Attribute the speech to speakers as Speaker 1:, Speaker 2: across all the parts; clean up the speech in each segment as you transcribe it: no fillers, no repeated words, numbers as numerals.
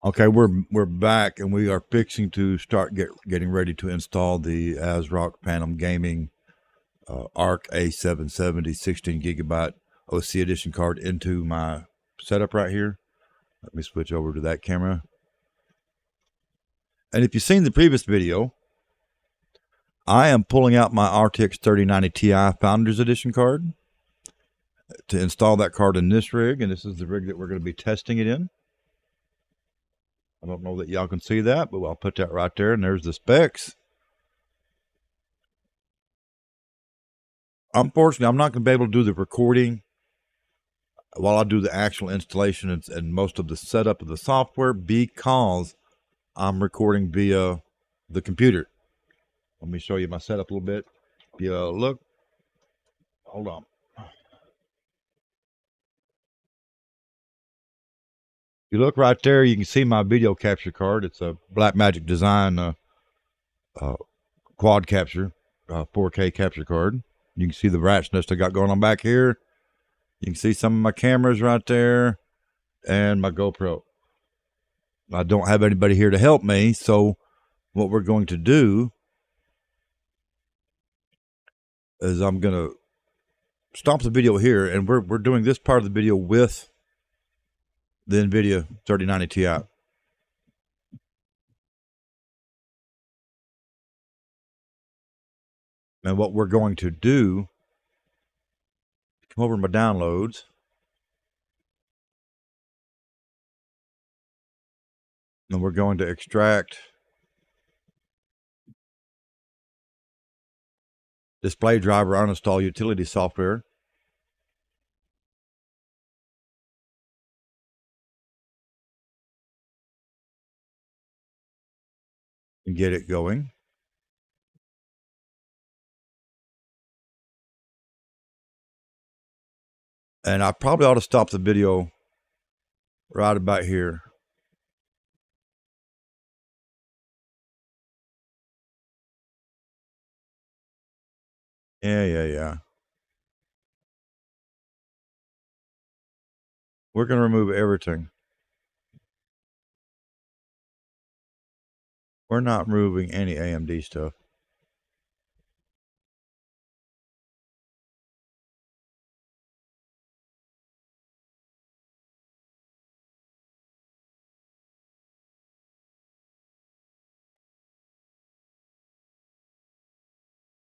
Speaker 1: Okay, we're back, and we are fixing to start getting ready to install the ASRock Phantom Gaming ARC A770 16 gigabyte OC Edition card into my setup right here. Let me switch over to that camera. And if you've seen the previous video, I am pulling out my RTX 3090 Ti Founders Edition card to install that card in this rig, and this is the rig that we're going to be testing it in. I don't know that y'all can see that, but I'll put that right there, and there's the specs. Unfortunately, I'm not going to be able to do the recording while I do the actual installation and most of the setup of the software because I'm recording via the computer. Let me show you my setup a little bit. If you look, hold on. If you look right there, you can see my video capture card. It's a Blackmagic Design quad capture, 4K capture card. You can see the rat's nest I got going on back here. You can see some of my cameras right there and my GoPro. I don't have anybody here to help me, so what we're going to do is I'm going to stop the video here, and we're doing this part of the video with the NVIDIA 3090 Ti. And what we're going to do, come over to my downloads. And we're going to extract display driver uninstall utility software. And get it going. And I probably ought to stop the video right about here. Yeah. We're going to remove everything. We're not removing any AMD stuff.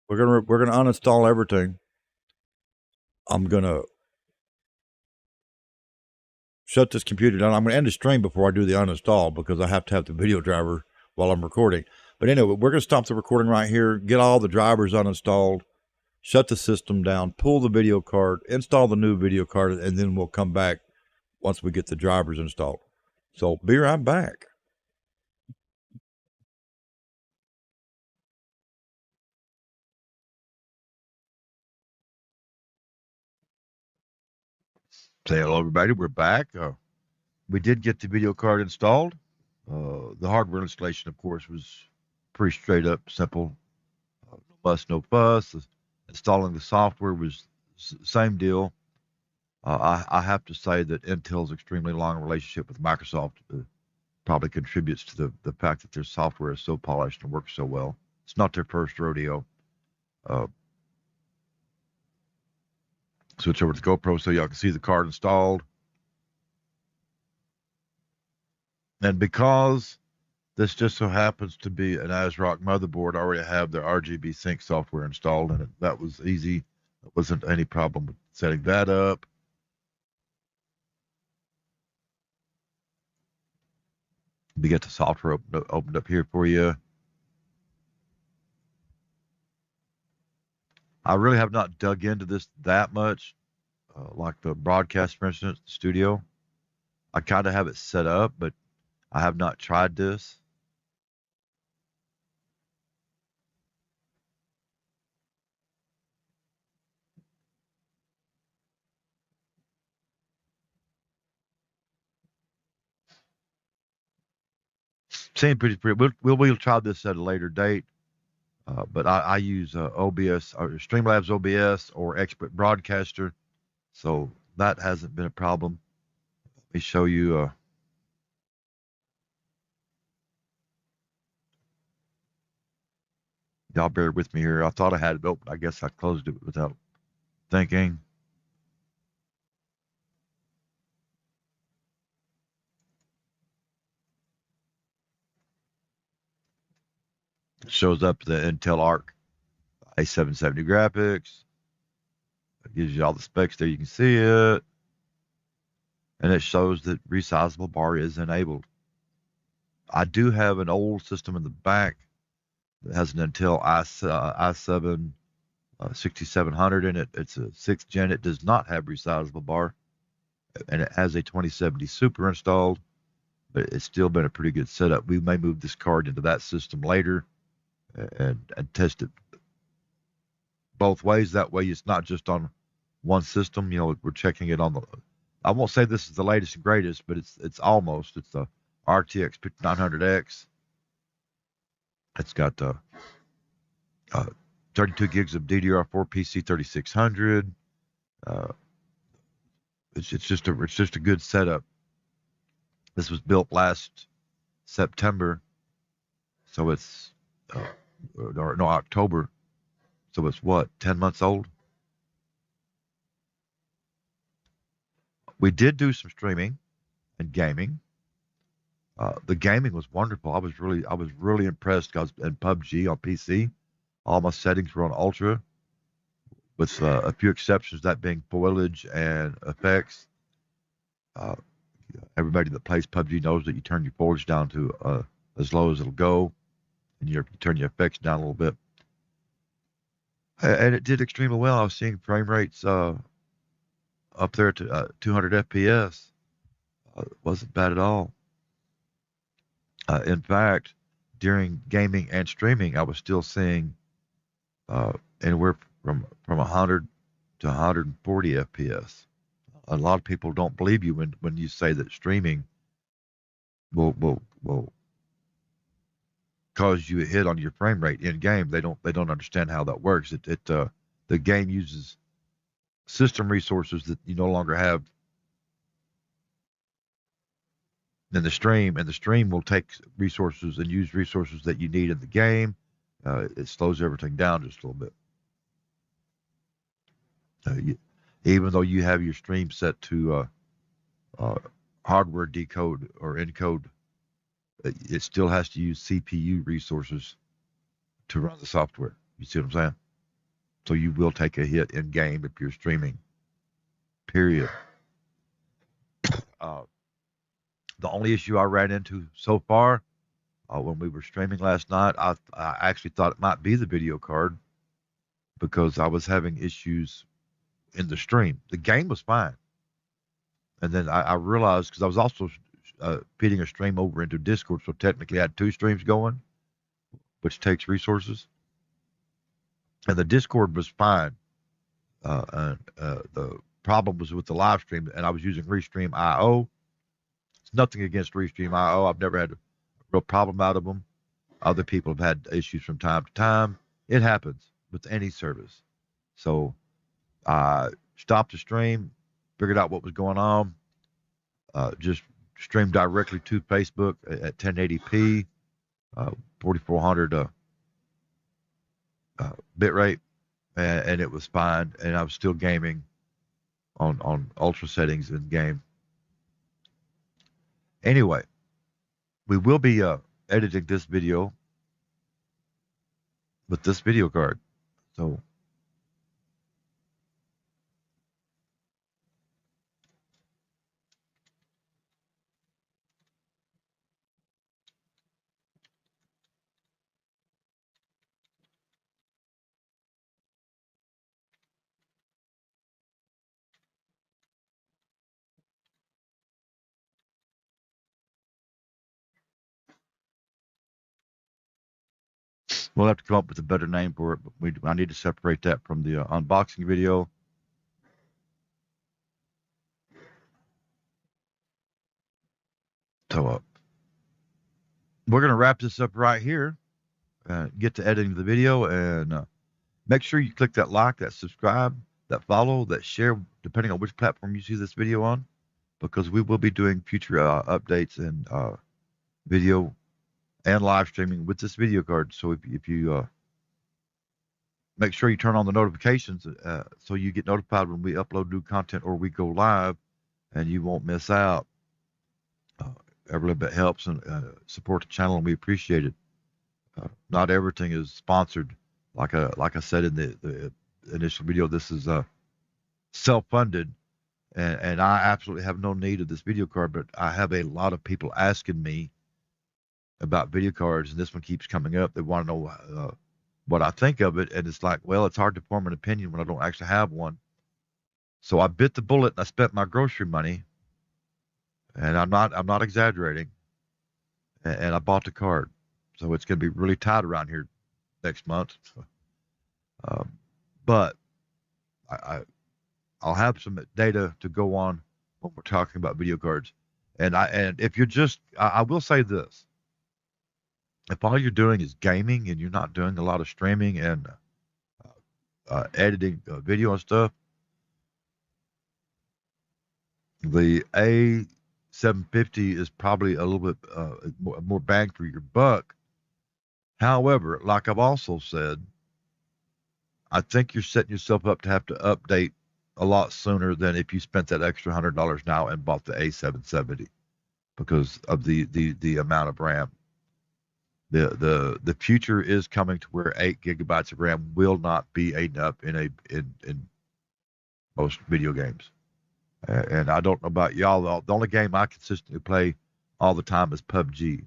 Speaker 1: We're gonna uninstall everything. I'm gonna shut this computer down. I'm gonna end the stream before I do the uninstall because I have to have the video driver while I'm recording. But anyway, we're gonna stop the recording right here, get all the drivers uninstalled, shut the system down, pull the video card, install the new video card, and then we'll come back once we get the drivers installed. So be right back.
Speaker 2: Say hello, everybody. We're back. We did get the video card installed. The hardware installation, of course, was pretty straight up, simple. No fuss, no fuss. Installing the software was same deal. I have to say that Intel's extremely long relationship with Microsoft probably contributes to the fact that their software is so polished and works so well. It's not their first rodeo. Switch over to GoPro so y'all can see the card installed. And because this just so happens to be an ASRock motherboard, I already have their RGB Sync software installed, and that was easy. There wasn't any problem with setting that up. We get the software opened up here for you. I really have not dug into this that much, like the broadcast, for instance, studio. I kind of have it set up, but I have not tried this. Seems pretty. We'll try this at a later date. But I use OBS or Streamlabs OBS or Expert Broadcaster, so that hasn't been a problem. Let me show you. Y'all bear with me here. I thought I had it open. I guess I closed it without thinking. It shows up the Intel Arc A770 graphics. It gives you all the specs there. You can see it. And it shows that resizable bar is enabled. I do have an old system in the back that has an Intel i7 6700 in it. It's a 6th gen. It does not have resizable bar, and it has a 2070 Super installed, but it's still been a pretty good setup. We may move this card into that system later and test it both ways. That way, it's not just on one system. You know, we're checking it on the. I won't say this is the latest and greatest, but it's almost. It's the RTX 5900X. It's got 32 gigs of DDR4 PC 3600. It's just a good setup. This was built last September, so it's or no, October, so it's what, 10 months old. We did do some streaming and gaming. The gaming was wonderful. I was really impressed because in PUBG on PC, all my settings were on ultra, with a few exceptions, that being foliage and effects. Uh, Everybody that plays PUBG knows that you turn your foliage down to as low as it'll go, and you turn your effects down a little bit. And it did extremely well. I was seeing frame rates up there to 200 FPS. It wasn't bad at all. In fact, during gaming and streaming, I was still seeing anywhere from 100 to 140 FPS. A lot of people don't believe you when you say that streaming will cause you a hit on your frame rate in game. They don't understand how that works. The game uses system resources that you no longer have in the stream, and the stream will take resources and use resources that you need in the game. It slows everything down just a little bit. Even though you have your stream set to hardware decode or encode, it still has to use CPU resources to run the software. You see what I'm saying? So you will take a hit in game if you're streaming. Period. The only issue I ran into so far when we were streaming last night, I actually thought it might be the video card because I was having issues in the stream. The game was fine. And then I realized, because I was also feeding a stream over into Discord, so technically I had 2 streams going, which takes resources. And the Discord was fine. The problem was with the live stream, and I was using Restream.io. It's nothing against Restream.io. I've never had a real problem out of them. Other people have had issues from time to time. It happens with any service. So I stopped the stream, figured out what was going on, just streamed directly to Facebook at 1080p, 4400 bitrate, and it was fine. And I was still gaming on ultra settings in game. Anyway, we will be editing this video with this video card. So we'll have to come up with a better name for it, but I need to separate that from the unboxing video. So we're going to wrap this up right here, get to editing the video, and make sure you click that like, that subscribe, that follow, that share, depending on which platform you see this video on, because we will be doing future updates and video and live streaming with this video card. So if you make sure you turn on the notifications so you get notified when we upload new content or we go live, and you won't miss out. Every little bit helps and support the channel, and we appreciate it. Not everything is sponsored. Like I said in the initial video, this is self-funded, and I absolutely have no need of this video card, but I have a lot of people asking me about video cards, and this one keeps coming up. They want to know what I think of it, and it's like, well, it's hard to form an opinion when I don't actually have one. So I bit the bullet and I spent my grocery money, and I'm not exaggerating, and I bought the card. So it's going to be really tight around here next month. But I'll have some data to go on when we're talking about video cards. And if you're I will say this: if all you're doing is gaming and you're not doing a lot of streaming and editing video and stuff, the A750 is probably a little bit more bang for your buck. However, like I've also said, I think you're setting yourself up to have to update a lot sooner than if you spent that extra $100 now and bought the A770 because of the amount of RAM. The future is coming to where 8 gigabytes of RAM will not be enough in most video games. And I don't know about y'all. The only game I consistently play all the time is PUBG.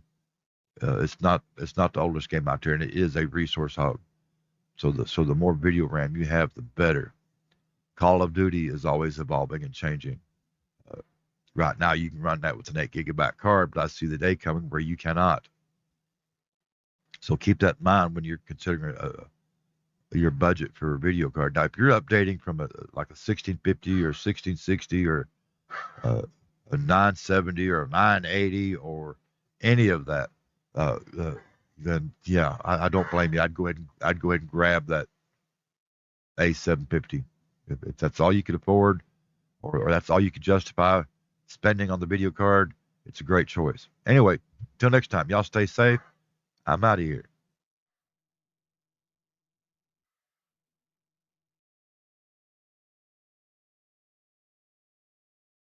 Speaker 2: It's not the oldest game out there, and it is a resource hog. So the more video RAM you have, the better. Call of Duty is always evolving and changing. Right now, you can run that with an 8 gigabyte card, but I see the day coming where you cannot. So keep that in mind when you're considering your budget for a video card. Now, if you're updating from like a 1650 or 1660 or a 970 or a 980 or any of that, then yeah, I don't blame you. I'd go ahead and grab that A750 if that's all you could afford, or that's all you could justify spending on the video card. It's a great choice. Anyway, till next time, y'all stay safe. I'm out of here.